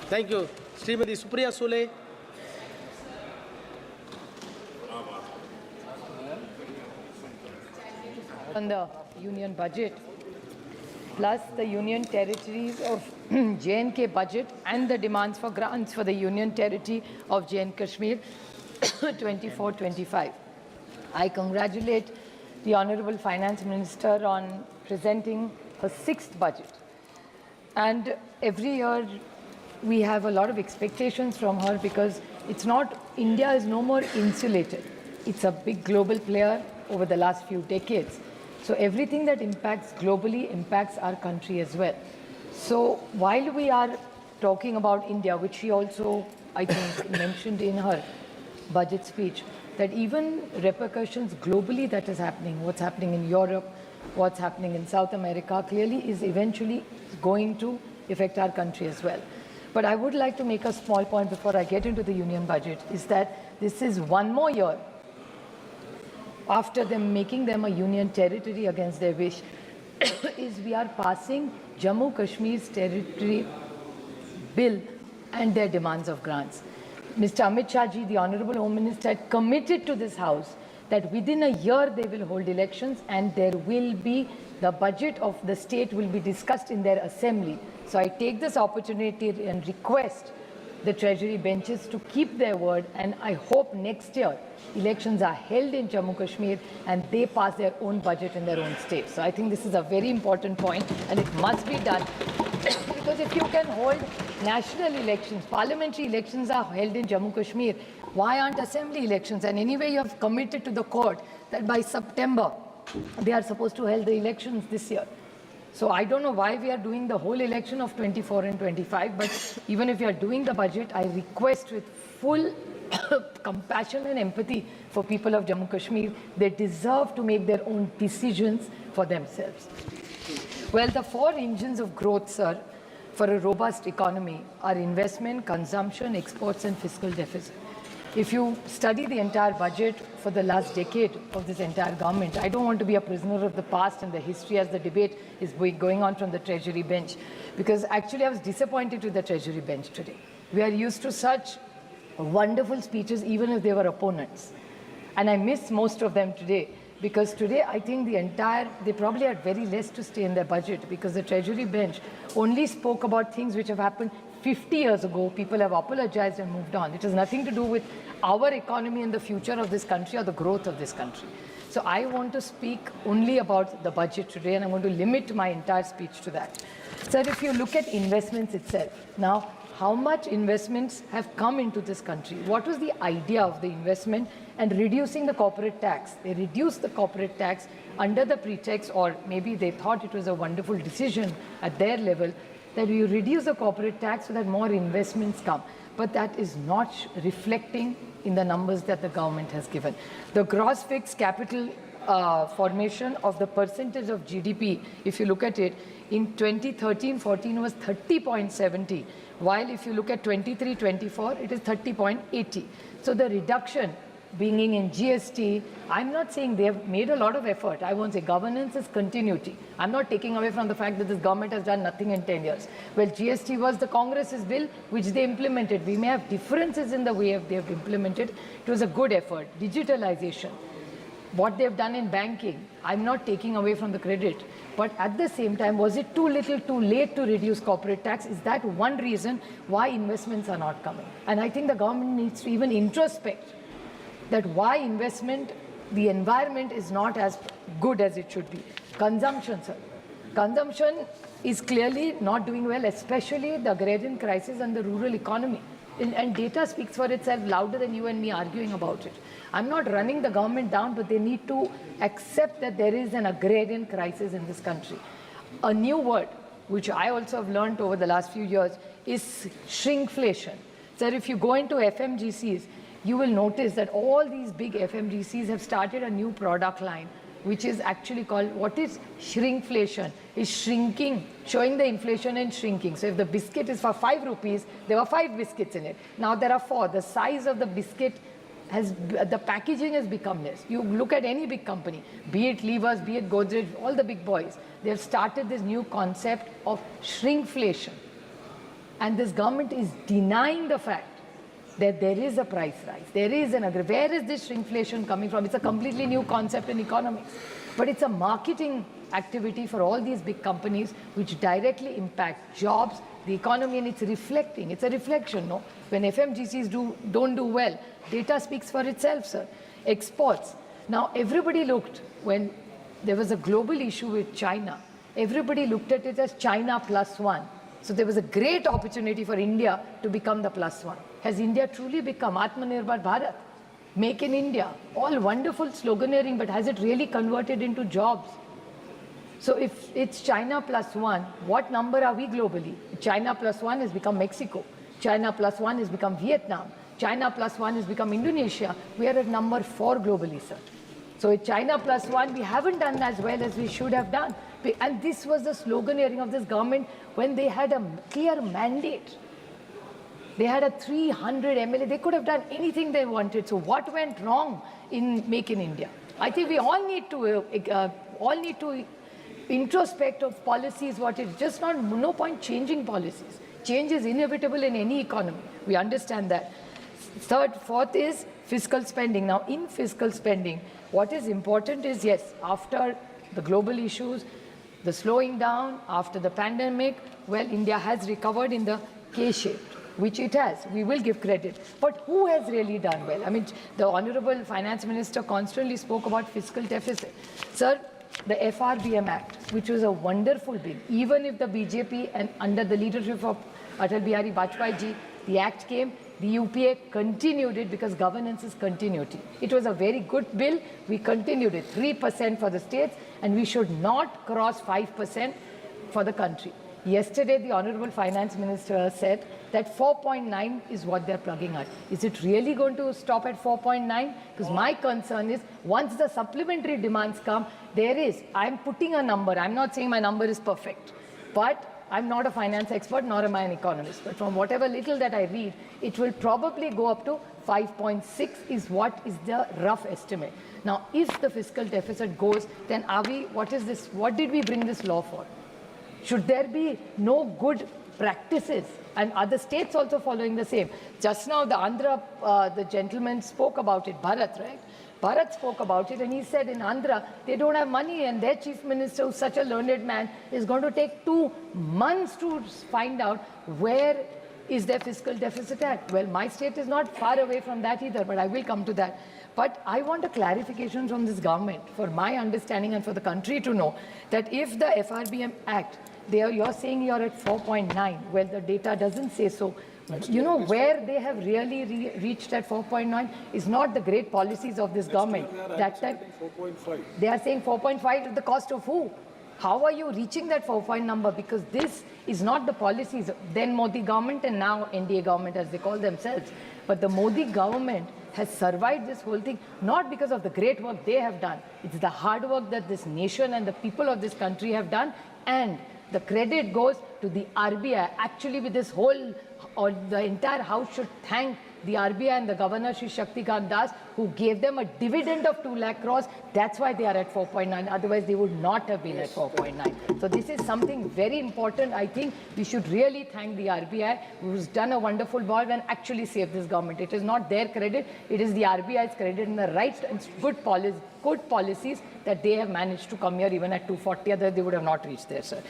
Thank you. Srimati Supriya Sule. On the union budget, plus the union territories of J&K budget and the demands for grants for the union territory of J&K Kashmir 24-25. I congratulate the Honorable Finance Minister on presenting her 6th budget. And every year we have a lot of expectations from her because it's not, India is no more insulated. It's a big global player over the last few decades. So everything that impacts globally impacts our country as well. So while we are talking about India, which she also, I think, mentioned in her budget speech, that even repercussions globally that is happening, what's happening in Europe, what's happening in South America, clearly is eventually going to affect our country as well. But I would like to make a small point before I get into the union budget, is that this is one more year after them making them a union territory against their wish, is we are passing Jammu Kashmir's territory bill and their demands of grants. Mr. Amit Shah ji, the Honorable Home Minister, had committed to this House that within a year they will hold elections and there will be, the budget of the state will be discussed in their assembly. So I take this opportunity and request the Treasury benches to keep their word, and I hope next year elections are held in Jammu Kashmir and they pass their own budget in their own state. So I think this is a very important point and it must be done because if you can hold national elections, parliamentary elections are held in Jammu Kashmir, why aren't assembly elections? And anyway, you have committed to the court that by September they are supposed to hold the elections this year. So I don't know why we are doing the whole election of 24 and 25, but even if you are doing the budget, I request with full compassion and empathy for people of Jammu Kashmir. They deserve to make their own decisions for themselves. Well, the 4 engines of growth, sir, for a robust economy are investment, consumption, exports, and fiscal deficit. If you study the entire budget for the last decade of this entire government, I don't want to be a prisoner of the past and the history as the debate is going on from the Treasury bench, because actually I was disappointed with the Treasury bench today. We are used to such wonderful speeches, even if they were opponents. And I miss most of them today, because today I think they probably had very less to stay in their budget, because the Treasury bench only spoke about things which have happened 50 years ago. People have apologized and moved on. It has nothing to do with our economy and the future of this country or the growth of this country. So I want to speak only about the budget today, and I'm going to limit my entire speech to that. Sir, if you look at investments itself, now how much investments have come into this country? What was the idea of the investment and reducing the corporate tax? They reduced the corporate tax under the pretext, or maybe they thought it was a wonderful decision at their level, that you reduce the corporate tax so that more investments come. But that is not reflecting in the numbers that the government has given. The gross fixed capital formation of the percentage of GDP, if you look at it, in 2013-14 was 30.70, while if you look at 23-24, it is 30.80. So the reduction bringing in GST, I'm not saying they have made a lot of effort. I won't say governance is continuity. I'm not taking away from the fact that this government has done nothing in 10 years. Well, GST was the Congress's bill, which they implemented. We may have differences in the way they have implemented. It was a good effort. Digitalization, what they have done in banking, I'm not taking away from the credit. But at the same time, was it too little, too late to reduce corporate tax? Is that one reason why investments are not coming? And I think the government needs to even introspect that why investment, the environment is not as good as it should be. Consumption, sir. Consumption is clearly not doing well, especially the agrarian crisis and the rural economy. And data speaks for itself louder than you and me arguing about it. I'm not running the government down, but they need to accept that there is an agrarian crisis in this country. A new word, which I also have learned over the last few years, is shrinkflation. Sir, if you go into FMGCs, you will notice that all these big FMGCs have started a new product line, which is actually called, what is shrinkflation? Is shrinking, showing the inflation and shrinking. So if the biscuit is for 5 rupees, there were 5 biscuits in it. Now there are 4. The size of the biscuit the packaging has become less. You look at any big company, be it Levers, be it Godrej, all the big boys, they have started this new concept of shrinkflation. And this government is denying the fact that there is a price rise. There is an where is this shrinkflation coming from? It's a completely new concept in economics. But it's a marketing activity for all these big companies which directly impact jobs, the economy, and it's reflecting. It's a reflection, no? When FMGCs don't do well, data speaks for itself, sir. Exports. Now, everybody looked, when there was a global issue with China, everybody looked at it as China +1. So there was a great opportunity for India to become the +1. Has India truly become Atmanirbhar Bharat? Make in India. All wonderful sloganeering, but has it really converted into jobs? So if it's China +1, what number are we globally? China +1 has become Mexico. China +1 has become Vietnam. China +1 has become Indonesia. We are at number 4 globally, sir. So with China +1, we haven't done as well as we should have done. And this was the sloganeering of this government when they had a clear mandate. They had a 300 MLA. They could have done anything they wanted. So what went wrong in Make in India? I think we all need to introspect of policies. What is just not no point changing policies. Change is inevitable in any economy. We understand that. Third, fourth is fiscal spending. Now, in fiscal spending, what is important is, yes, after the global issues, the slowing down, after the pandemic, well, India has recovered in the K-shape, which it has. We will give credit. But who has really done well? I mean, the Honorable Finance Minister constantly spoke about fiscal deficit. Sir, the FRBM Act, which was a wonderful bill, even if the BJP and under the leadership of Atal Bihari Vajpayee ji, the act came, the UPA continued it because governance is continuity. It was a very good bill. We continued it, 3% for the states, and we should not cross 5% for the country. Yesterday, the Honorable Finance Minister said that 4.9 is what they're plugging at. Is it really going to stop at 4.9? Because my concern is once the supplementary demands come, I'm putting a number. I'm not saying my number is perfect, but I'm not a finance expert, nor am I an economist. But from whatever little that I read, it will probably go up to 5.6 is what is the rough estimate. Now, if the fiscal deficit goes, then what is this? What did we bring this law for? Should there be no good practices and other states also following the same? Just now, the Andhra, the gentleman spoke about it, Bharat, right? Bharat spoke about it and he said in Andhra, they don't have money and their chief minister, who's such a learned man, is going to take 2 months to find out where is their fiscal deficit at. Well, my state is not far away from that either, but I will come to that. But I want a clarification from this government for my understanding and for the country to know that if the FRBM Act, you're saying you're at 4.9, well, the data doesn't say so. You know where they have really reached at 4.9 is not the great policies of this government. That time, 4.5. they are saying 4.5 at the cost of who? How are you reaching that 4 number? Because this is not the policies, then Modi government and now NDA government as they call themselves. But the Modi government has survived this whole thing, not because of the great work they have done. It's the hard work that this nation and the people of this country have done. And the credit goes to the RBI. Actually, with this whole, or the entire house should thank the RBI and the Governor, Shri Shaktikant Das, who gave them a dividend of 2 lakh crores. That's why they are at 4.9. Otherwise, they would not have been at 4.9. So this is something very important. I think we should really thank the RBI, who's done a wonderful job and actually saved this government. It is not their credit. It is the RBI's credit and the right and good policies that they have managed to come here even at 240. Otherwise, they would have not reached there, sir.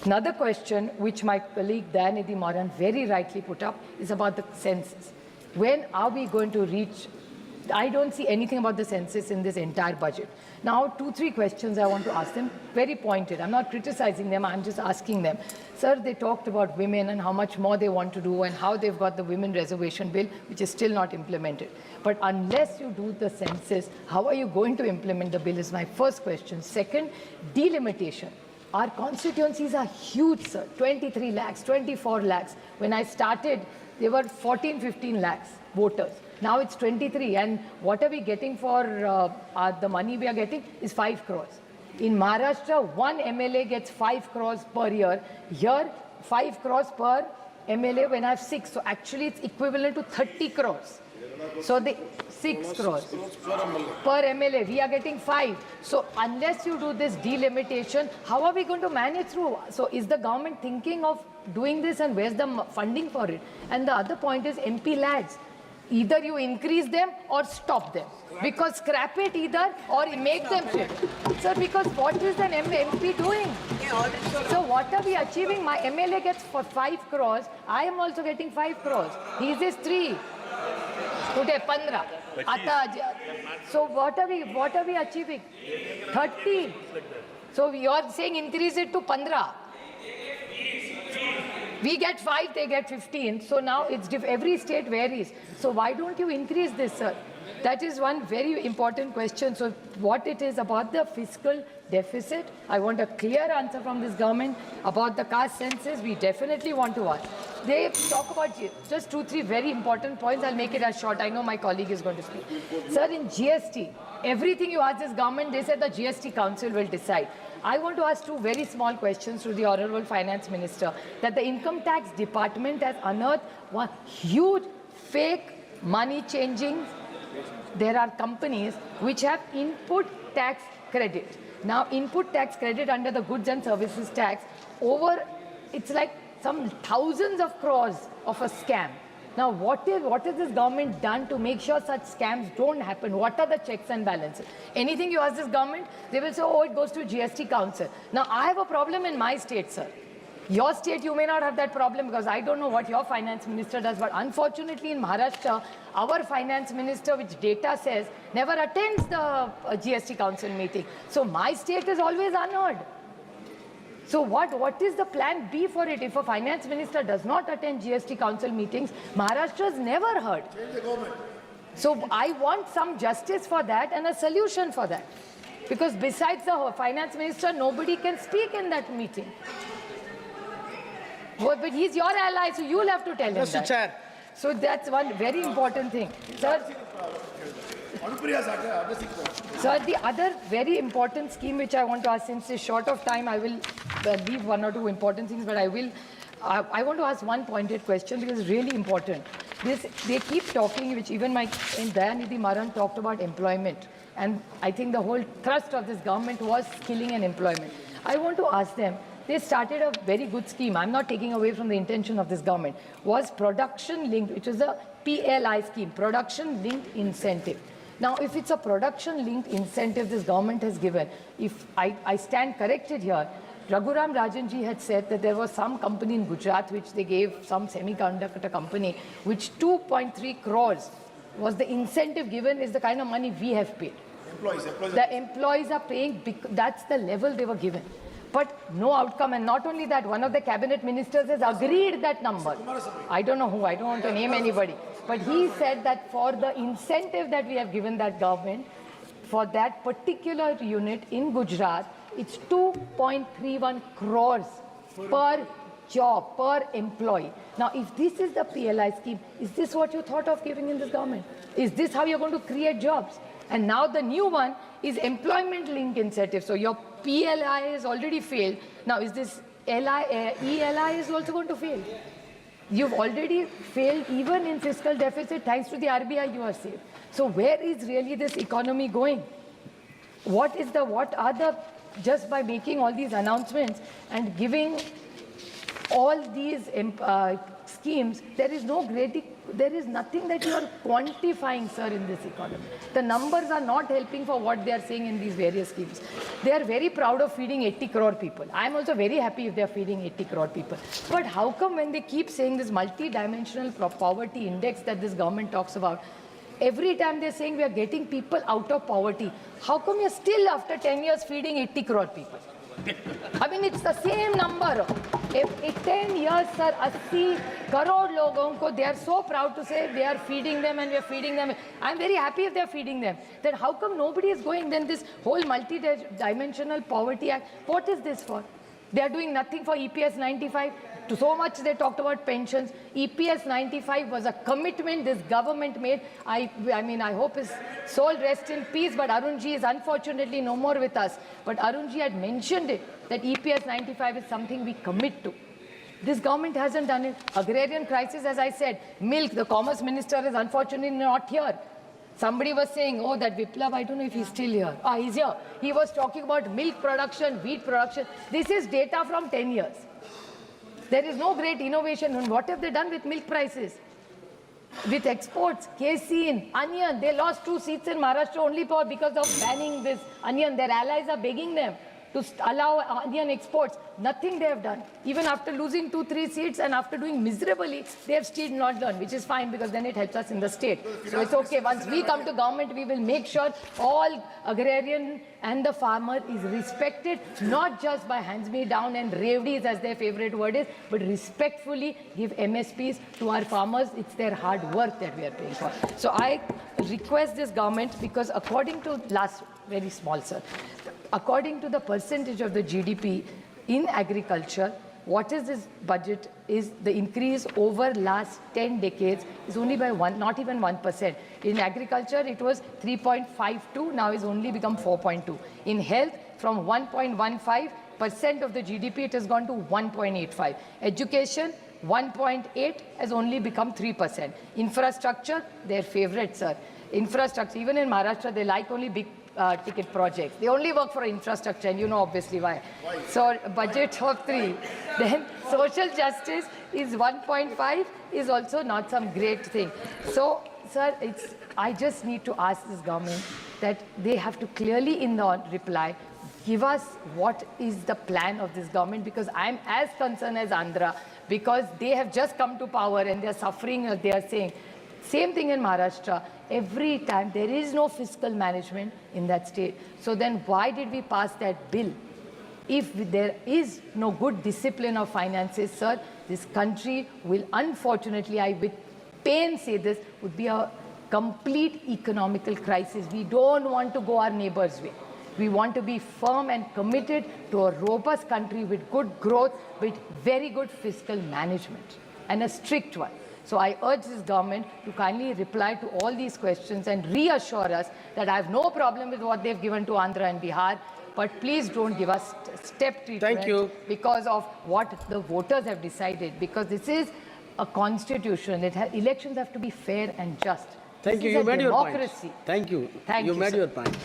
Another question, which my colleague Dayanidhi Moran very rightly put up, is about the census. When are we going to reach? I don't see anything about the census in this entire budget. Now, 2-3 questions I want to ask them, very pointed. I'm not criticizing them, I'm just asking them. Sir, they talked about women and how much more they want to do and how they've got the women reservation bill, which is still not implemented. But unless you do the census, how are you going to implement the bill is my first question. Second, delimitation. Our constituencies are huge, sir. 23 lakhs, 24 lakhs. When I started, there were 14, 15 lakhs voters. Now it's 23. And what are we getting for the money we are getting is 5 crores. In Maharashtra, one MLA gets 5 crores per year. Here, 5 crores per MLA when I have 6. So actually, it's equivalent to 30 crores. So the 6 crores per MLA, we are getting 5. So unless you do this delimitation, how are we going to manage through? So is the government thinking of doing this, and where's the funding for it? And the other point is MP lads. Either you increase them or stop them. Because scrap it either or make them shift. Sir, because what is an MP doing? So what are we achieving? My MLA gets for 5 crores. I am also getting 5 crores. He is 3. Today 15. So what are we achieving? 30. So you are saying increase it to 15. We get 5, they get 15. So now it's every state varies. So why don't you increase this, sir? That is one very important question. So what it is about the fiscal deficit, I want a clear answer from this government. About the caste census, we definitely want to ask. They talk about just 2-3 very important points. I'll make it as short. I know my colleague is going to speak. Sir, in GST, everything you ask this government, they said the GST Council will decide. I want to ask 2 very small questions to the Honorable Finance Minister. That the Income Tax Department has unearthed one huge fake money changing. There are companies which have input tax credit. Now, input tax credit under the goods and services tax, it's like some thousands of crores of a scam. Now, what has this government done to make sure such scams don't happen? What are the checks and balances? Anything you ask this government, they will say, oh, it goes to GST Council. Now, I have a problem in my state, sir. Your state, you may not have that problem because I don't know what your finance minister does. But unfortunately, in Maharashtra, our finance minister, which data says, never attends the GST Council meeting. So my state is always unheard. So what is the plan B for it? If a finance minister does not attend GST Council meetings, Maharashtra is never heard. So I want some justice for that and a solution for that. Because besides the finance minister, nobody can speak in that meeting. But he's your ally, so you'll have to tell him Mr. that. Chair. So that's one very important thing. Sir, the other very important scheme which I want to ask, since it's short of time, I will leave 1 or 2 important things, but I want to ask one pointed question because it's really important. They keep talking, which even Dayanidhi Maran talked about employment. And I think the whole thrust of this government was skilling and employment. I want to ask them, they started a very good scheme. I'm not taking away from the intention of this government. Was production linked, which is a PLI scheme, production linked incentive. Now, if it's a production linked incentive this government has given, if I stand corrected here, Raghuram Rajanji had said that there was some company in Gujarat which they gave, some semiconductor company, which 2.3 crores was the incentive given, is the kind of money we have paid. The employees are paying, that's the level they were given. But no outcome, and not only that, one of the cabinet ministers has agreed that number. I don't know who, I don't want to name anybody. But he said that for the incentive that we have given that government, for that particular unit in Gujarat, it's 2.31 crores per job, per employee. Now, if this is the PLI scheme, is this what you thought of giving in this government? Is this how you're going to create jobs? And now the new one is employment linked incentive. So your PLI has already failed. Now is this ELI is also going to fail? You've already failed even in fiscal deficit. Thanks to the RBI you are safe. So where is really this economy going? Just by making all these announcements and giving all these schemes, there is nothing that you are quantifying, sir, in this economy. The numbers are not helping for what they are saying in these various schemes. They are very proud of feeding 80 crore people. I am also very happy if they are feeding 80 crore people. But how come when they keep saying this multi-dimensional poverty index that this government talks about, every time they're saying we are getting people out of poverty, how come you're still after 10 years feeding 80 crore people? I mean, it's the same number. If 10 years, sir, 80 crore logon ko, they are so proud to say they are feeding them and we are feeding them. I'm very happy if they are feeding them. Then how come nobody is going? Then this whole multi-dimensional poverty act, what is this for? They are doing nothing for EPS 95. So much they talked about pensions. EPS 95 was a commitment this government made. I hope his soul rests in peace, but Arunji is unfortunately no more with us. But Arunji had mentioned it, that EPS 95 is something we commit to. This government hasn't done it. Agrarian crisis, as I said, milk, the commerce minister is unfortunately not here. Somebody was saying, oh, that Viplav, I don't know if he's still here. Ah, he's here. He was talking about milk production, wheat production. This is data from 10 years. There is no great innovation. And what have they done with milk prices? With exports, casein, onion, they lost 2 seats in Maharashtra only because of banning this onion. Their allies are begging them to allow onion exports. Nothing they have done. Even after losing 2-3 seats and after doing miserably, they have still not done, which is fine because then it helps us in the state. So it's okay. Once we come to government, we will make sure all agrarian and the farmer is respected, not just by hands-me-down and revdies as their favorite word is, but respectfully give MSPs to our farmers. It's their hard work that we are paying for. So I request this government, because according to last, very small, sir, according to the percentage of the GDP in agriculture, what is this budget is the increase over last 10 decades is only by not even 1%. In agriculture, it was 3.52, now it's only become 4.2. In health, from 1.15% of the GDP, it has gone to 1.85. Education, 1.8 has only become 3%. Infrastructure, their favorite, sir. Infrastructure, even in Maharashtra, they like only big ticket projects. They only work for infrastructure, and you know obviously why. So budget of 3. Then social justice is 1.5, is also not some great thing. So, sir, I just need to ask this government that they have to clearly in the reply give us what is the plan of this government, because I'm as concerned as Andhra, because they have just come to power and they're suffering, as they are saying. Same thing in Maharashtra. Every time there is no fiscal management in that state. So then why did we pass that bill? If there is no good discipline of finances, sir, this country will unfortunately, I with pain say this, would be a complete economical crisis. We don't want to go our neighbor's way. We want to be firm and committed to a robust country with good growth, with very good fiscal management, and a strict one. So I urge this government to kindly reply to all these questions and reassure us that I have no problem with what they've given to Andhra and Bihar, but please don't give us step treatment. Thank you. Because of what the voters have decided, because this is a constitution. Elections have to be fair and just. Thank This you. is You a made your point. democracy. Thank you. Thank you, You made sir. your point.